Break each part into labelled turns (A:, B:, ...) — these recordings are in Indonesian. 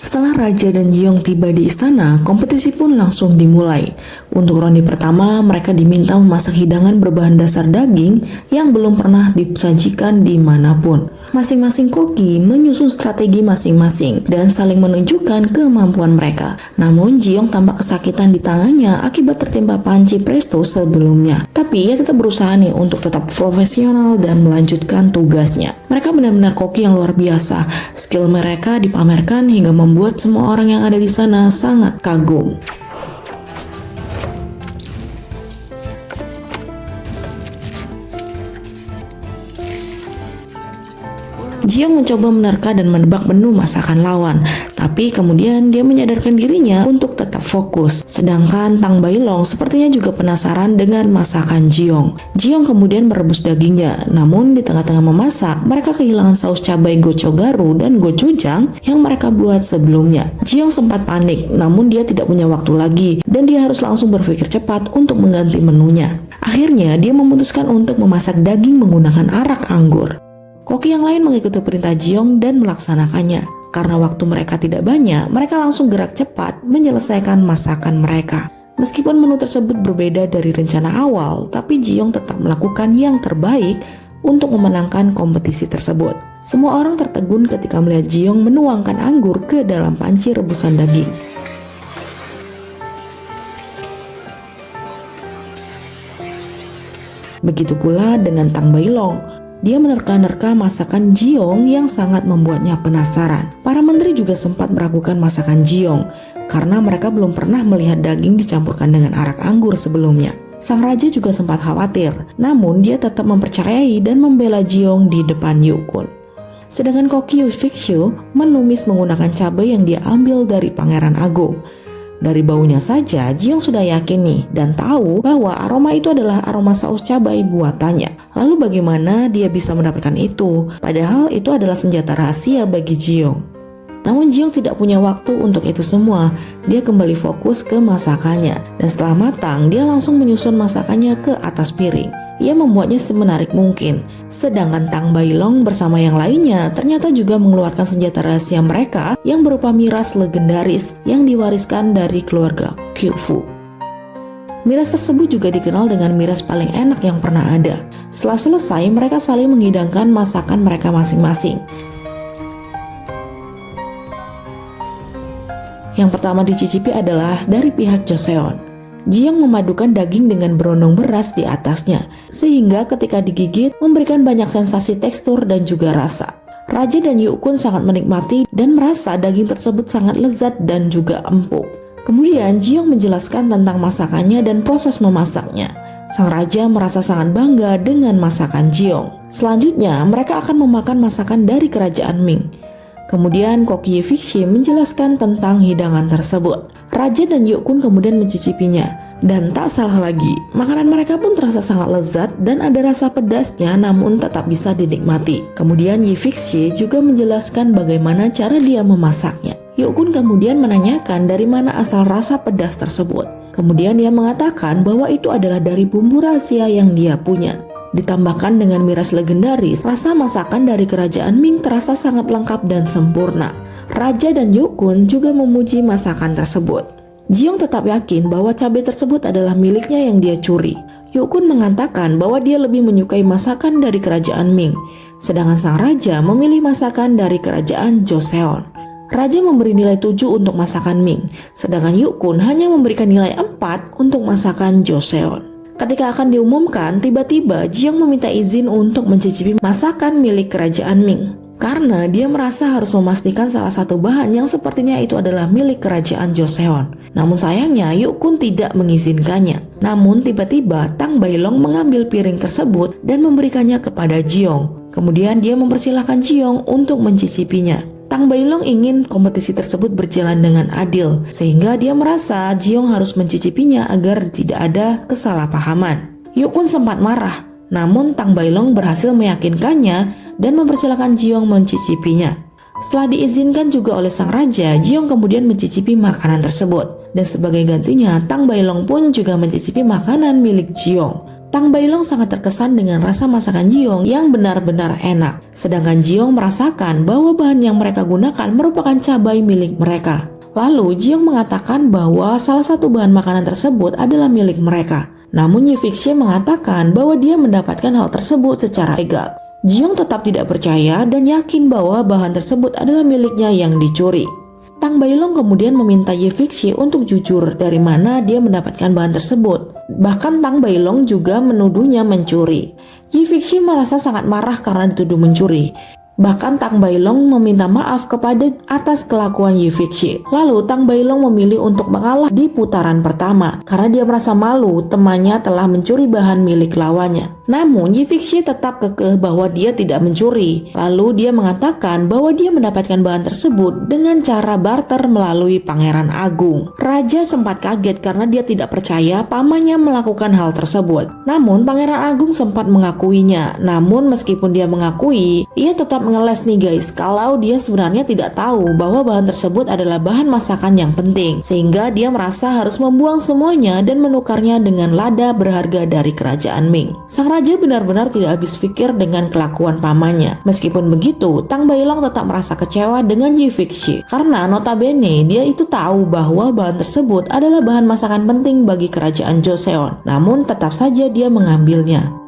A: Setelah Raja dan Jiong tiba di istana, kompetisi pun langsung dimulai. Untuk ronde pertama, mereka diminta memasak hidangan berbahan dasar daging yang belum pernah disajikan dimanapun. Masing-masing koki menyusun strategi masing-masing dan saling menunjukkan kemampuan mereka. Namun, Jiong tampak kesakitan di tangannya akibat tertimpa panci presto sebelumnya. Tapi ia tetap berusaha nih untuk tetap profesional dan melanjutkan tugasnya. Mereka benar-benar koki yang luar biasa. Skill mereka dipamerkan hingga membuat semua orang yang ada di sana sangat kagum. Jiong mencoba menerka dan menebak menu masakan lawan, tapi kemudian dia menyadarkan dirinya untuk tetap fokus. Sedangkan Tang Bailong sepertinya juga penasaran dengan masakan Jiong. Jiong kemudian merebus dagingnya, namun di tengah-tengah memasak, mereka kehilangan saus cabai gochugaru dan gochujang yang mereka buat sebelumnya. Jiong sempat panik, namun dia tidak punya waktu lagi dan dia harus langsung berpikir cepat untuk mengganti menunya. Akhirnya dia memutuskan untuk memasak daging menggunakan arak anggur. Koki yang lain mengikuti perintah Jiong dan melaksanakannya. Karena waktu mereka tidak banyak, mereka langsung gerak cepat menyelesaikan masakan mereka. Meskipun menu tersebut berbeda dari rencana awal, tapi Jiong tetap melakukan yang terbaik untuk memenangkan kompetisi tersebut. Semua orang tertegun ketika melihat Jiong menuangkan anggur ke dalam panci rebusan daging. Begitu pula dengan Tang Bailong. Dia menerka-nerka masakan Jiong yang sangat membuatnya penasaran. Para menteri juga sempat meragukan masakan Jiong karena mereka belum pernah melihat daging dicampurkan dengan arak anggur sebelumnya. Sang raja juga sempat khawatir, namun dia tetap mempercayai dan membela Jiong di depan Yukun. Sedangkan koki Yu Fixu menumis menggunakan cabai yang dia ambil dari Pangeran Agung. Dari baunya saja, Jiong sudah yakin nih dan tahu bahwa aroma itu adalah aroma saus cabai buatannya. Lalu bagaimana dia bisa mendapatkan itu? Padahal itu adalah senjata rahasia bagi Jiong. Namun Jiong tidak punya waktu untuk itu semua. Dia kembali fokus ke masakannya. Dan setelah matang, dia langsung menyusun masakannya ke atas piring. Ia membuatnya semenarik mungkin. Sedangkan Tang Bailong bersama yang lainnya ternyata juga mengeluarkan senjata rahasia mereka yang berupa miras legendaris yang diwariskan dari keluarga Qiufu. Miras tersebut juga dikenal dengan miras paling enak yang pernah ada. Setelah selesai, mereka saling menghidangkan masakan mereka masing-masing. Yang pertama dicicipi adalah dari pihak Joseon. Jiong memadukan daging dengan berondong beras di atasnya, sehingga ketika digigit memberikan banyak sensasi tekstur dan juga rasa. Raja dan Yukun sangat menikmati dan merasa daging tersebut sangat lezat dan juga empuk. Kemudian Jiong menjelaskan tentang masakannya dan proses memasaknya. Sang raja merasa sangat bangga dengan masakan Jiong. Selanjutnya mereka akan memakan masakan dari kerajaan Ming. Kemudian Koki Fixi menjelaskan tentang hidangan tersebut. Raja dan Yukun kemudian mencicipinya. Dan tak salah lagi, makanan mereka pun terasa sangat lezat dan ada rasa pedasnya namun tetap bisa dinikmati. Kemudian Yi Fixi juga menjelaskan bagaimana cara dia memasaknya. Yukun kemudian menanyakan dari mana asal rasa pedas tersebut. Kemudian dia mengatakan bahwa itu adalah dari bumbu rahasia yang dia punya. Ditambahkan dengan miras legendaris, rasa masakan dari kerajaan Ming terasa sangat lengkap dan sempurna. Raja dan Yukun juga memuji masakan tersebut. Jiong tetap yakin bahwa cabai tersebut adalah miliknya yang dia curi. Yukun mengatakan bahwa dia lebih menyukai masakan dari kerajaan Ming, sedangkan sang raja memilih masakan dari kerajaan Joseon. Raja memberi nilai 7 untuk masakan Ming, sedangkan Yukun hanya memberikan nilai 4 untuk masakan Joseon. Ketika akan diumumkan, tiba-tiba Jiong meminta izin untuk mencicipi masakan milik kerajaan Ming. Karena dia merasa harus memastikan salah satu bahan yang sepertinya itu adalah milik kerajaan Joseon. Namun sayangnya Yukun tidak mengizinkannya. Namun tiba-tiba Tang Bailong mengambil piring tersebut dan memberikannya kepada Jiong. Kemudian dia mempersilahkan Jiong untuk mencicipinya. Tang Bailong ingin kompetisi tersebut berjalan dengan adil, sehingga dia merasa Jiong harus mencicipinya agar tidak ada kesalahpahaman. Yukun sempat marah, namun Tang Bailong berhasil meyakinkannya dan mempersilahkan Jiong mencicipinya. Setelah diizinkan juga oleh sang raja, Jiong kemudian mencicipi makanan tersebut. Dan sebagai gantinya, Tang Bailong pun juga mencicipi makanan milik Jiong. Tang Bailong sangat terkesan dengan rasa masakan Jiong yang benar-benar enak. Sedangkan Jiong merasakan bahwa bahan yang mereka gunakan merupakan cabai milik mereka. Lalu Jiong mengatakan bahwa salah satu bahan makanan tersebut adalah milik mereka. Namun Yi Fixie mengatakan bahwa dia mendapatkan hal tersebut secara legal. Jiong tetap tidak percaya dan yakin bahwa bahan tersebut adalah miliknya yang dicuri. Tang Bailong kemudian meminta Yi Fixie untuk jujur dari mana dia mendapatkan bahan tersebut. Bahkan Tang Bailong juga menuduhnya mencuri. Yi Fixie merasa sangat marah karena dituduh mencuri. Bahkan Tang Bailong meminta maaf kepada atas kelakuan Yi Fixie. Lalu Tang Bailong memilih untuk mengalah di putaran pertama karena dia merasa malu temannya telah mencuri bahan milik lawannya. Namun Yi Fixie tetap kekeh bahwa dia tidak mencuri. Lalu dia mengatakan bahwa dia mendapatkan bahan tersebut dengan cara barter melalui Pangeran Agung. Raja sempat kaget karena dia tidak percaya pamannya melakukan hal tersebut. Namun Pangeran Agung sempat mengakuinya. Namun meskipun dia mengakui, ia tetap mengeles nih guys kalau dia sebenarnya tidak tahu bahwa bahan tersebut adalah bahan masakan yang penting, sehingga dia merasa harus membuang semuanya dan menukarnya dengan lada berharga dari kerajaan Ming. Sang raja benar-benar tidak habis pikir dengan kelakuan pamannya. Meskipun begitu, Tang Bailong tetap merasa kecewa dengan Yi Fixie karena notabene dia itu tahu bahwa bahan tersebut adalah bahan masakan penting bagi kerajaan Joseon. Namun tetap saja dia mengambilnya.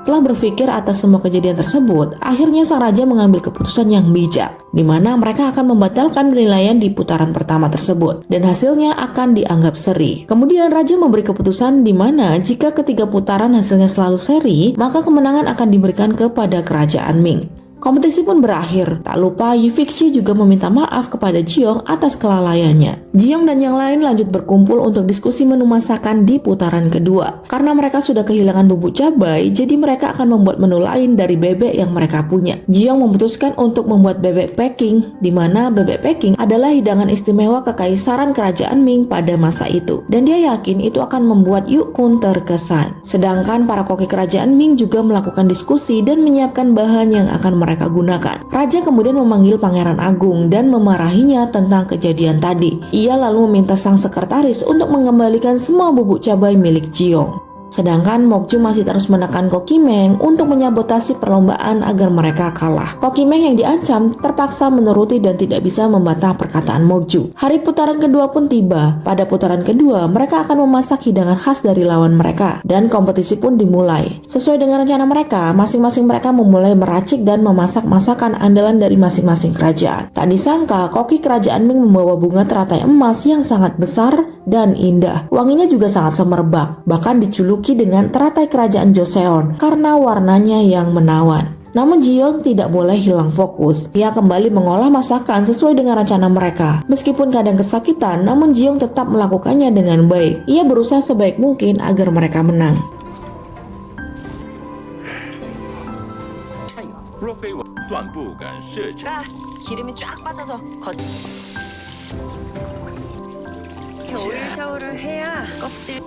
A: Setelah berpikir atas semua kejadian tersebut, akhirnya sang raja mengambil keputusan yang bijak, di mana mereka akan membatalkan penilaian di putaran pertama tersebut, dan hasilnya akan dianggap seri. Kemudian raja memberi keputusan di mana jika ketiga putaran hasilnya selalu seri, maka kemenangan akan diberikan kepada kerajaan Ming. Kompetisi pun berakhir. Tak lupa Yi Fixie juga meminta maaf kepada Jiong atas kelalaiannya. Jiong dan yang lain lanjut berkumpul untuk diskusi menu masakan di putaran kedua. Karena mereka sudah kehilangan bubuk cabai, jadi mereka akan membuat menu lain dari bebek yang mereka punya. Jiong memutuskan untuk membuat bebek packing, di mana bebek packing adalah hidangan istimewa kekaisaran kerajaan Ming pada masa itu. Dan dia yakin itu akan membuat Yu Kun terkesan. Sedangkan para koki kerajaan Ming juga melakukan diskusi dan menyiapkan bahan yang akan mereka gunakan. Raja kemudian memanggil Pangeran Agung dan memarahinya tentang kejadian tadi. Ia lalu meminta sang sekretaris untuk mengembalikan semua bubuk cabai milik Jiong. Sedangkan Mokju masih terus menekan Kokimeng untuk menyabotasi perlombaan agar mereka kalah. Kokimeng yang diancam terpaksa menuruti dan tidak bisa membantah perkataan Mokju. Hari putaran kedua pun tiba. Pada putaran kedua, mereka akan memasak hidangan khas dari lawan mereka dan kompetisi pun dimulai. Sesuai dengan rencana mereka, masing-masing mereka memulai meracik dan memasak masakan andalan dari masing-masing kerajaan. Tak disangka, koki kerajaan Ming membawa bunga teratai emas yang sangat besar dan indah. Wanginya juga sangat semerbak, bahkan dijuluki dengan teratai kerajaan Joseon karena warnanya yang menawan. Namun Jiong tidak boleh hilang fokus. Ia kembali mengolah masakan sesuai dengan rencana mereka. Meskipun kadang kesakitan, namun Jiong tetap melakukannya dengan baik. Ia berusaha sebaik mungkin agar mereka menang.
B: 기름이 쫙 빠져서 오일 샤워를 해야 껍질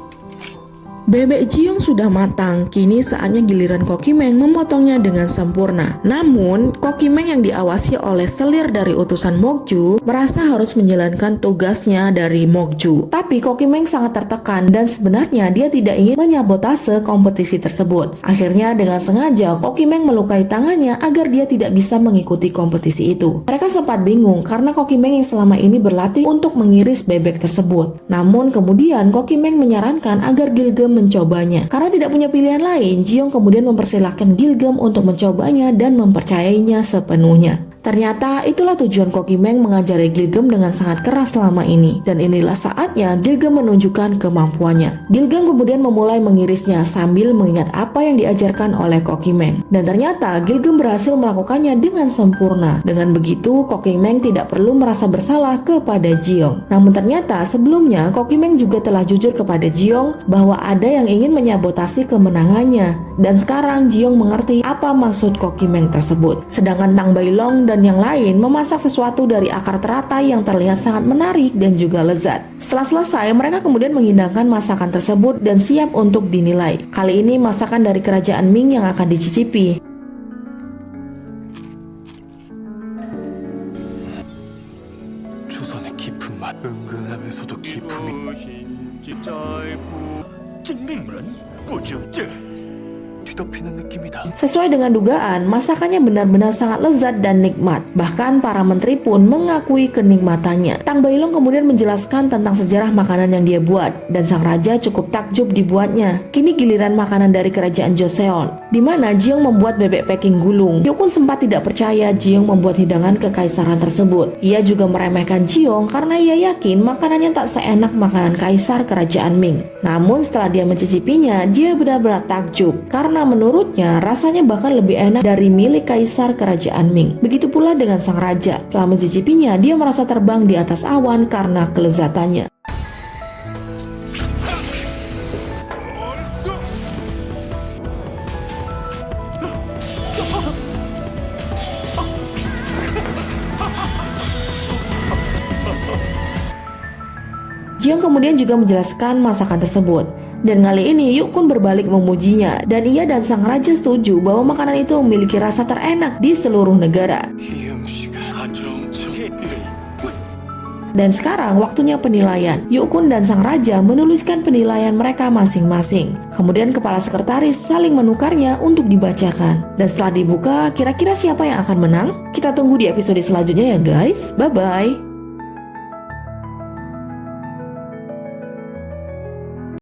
A: Bebek Jiong sudah matang, kini saatnya giliran Kokimeng memotongnya dengan sempurna. Namun, Kokimeng yang diawasi oleh selir dari utusan Mokju merasa harus menjalankan tugasnya dari Mokju. Tapi Kokimeng sangat tertekan dan sebenarnya dia tidak ingin menyabotase kompetisi tersebut. Akhirnya dengan sengaja Kokimeng melukai tangannya agar dia tidak bisa mengikuti kompetisi itu. Mereka sempat bingung karena Kokimeng yang selama ini berlatih untuk mengiris bebek tersebut. Namun kemudian Kokimeng menyarankan agar Gilgem mencobanya. Karena tidak punya pilihan lain, Jiong kemudian mempersilahkan Gilgem untuk mencobanya dan mempercayainya sepenuhnya. Ternyata itulah tujuan Kokimeng mengajari Gilgem dengan sangat keras selama ini. Dan inilah saatnya Gilgem menunjukkan kemampuannya. Gilgem kemudian memulai mengirisnya sambil mengingat apa yang diajarkan oleh Kokimeng. Dan ternyata Gilgem berhasil melakukannya dengan sempurna. Dengan begitu, Kokimeng tidak perlu merasa bersalah kepada Jiong. Namun ternyata sebelumnya Kokimeng juga telah jujur kepada Jiong bahwa ada yang ingin menyabotasi kemenangannya. Dan sekarang Jiong mengerti apa maksud Kokimeng tersebut. Sedangkan Tang Bailong dan yang lain memasak sesuatu dari akar teratai yang terlihat sangat menarik dan juga lezat. Setelah selesai, mereka kemudian menghidangkan masakan tersebut dan siap untuk dinilai. Kali ini masakan dari kerajaan Ming yang akan dicicipi.
C: 조선의 깊은 맛, 은근하면서도 기품이 찐맹은 꾸짖지 뒤덮이는 느낌이다.
A: Sesuai dengan dugaan, masakannya benar-benar sangat lezat dan nikmat. Bahkan para menteri pun mengakui kenikmatannya. Tang Bailong kemudian menjelaskan tentang sejarah makanan yang dia buat, dan sang raja cukup takjub dibuatnya. Kini giliran makanan dari kerajaan Joseon, di mana Jiong membuat bebek packing gulung. Yukun sempat tidak percaya Jiong membuat hidangan kekaisaran tersebut. Ia juga meremehkan Jiong karena ia yakin makanannya tak seenak makanan kaisar kerajaan Ming. Namun setelah dia mencicipinya, dia benar-benar takjub karena menurutnya rasanya bahkan lebih enak dari milik kaisar kerajaan Ming. Begitu pula dengan sang raja. Setelah mencicipinya, dia merasa terbang di atas awan karena kelezatannya. Jiong kemudian juga menjelaskan masakan tersebut. Dan kali ini Yukun berbalik memujinya, dan ia dan sang raja setuju bahwa makanan itu memiliki rasa terenak di seluruh negara.
C: 이 음식은 가정적.
A: Dan sekarang waktunya penilaian. Yukun dan sang raja menuliskan penilaian mereka masing-masing. Kemudian kepala sekretaris saling menukarnya untuk dibacakan. Dan setelah dibuka, kira-kira siapa yang akan menang? Kita tunggu di episode selanjutnya ya guys. Bye-bye.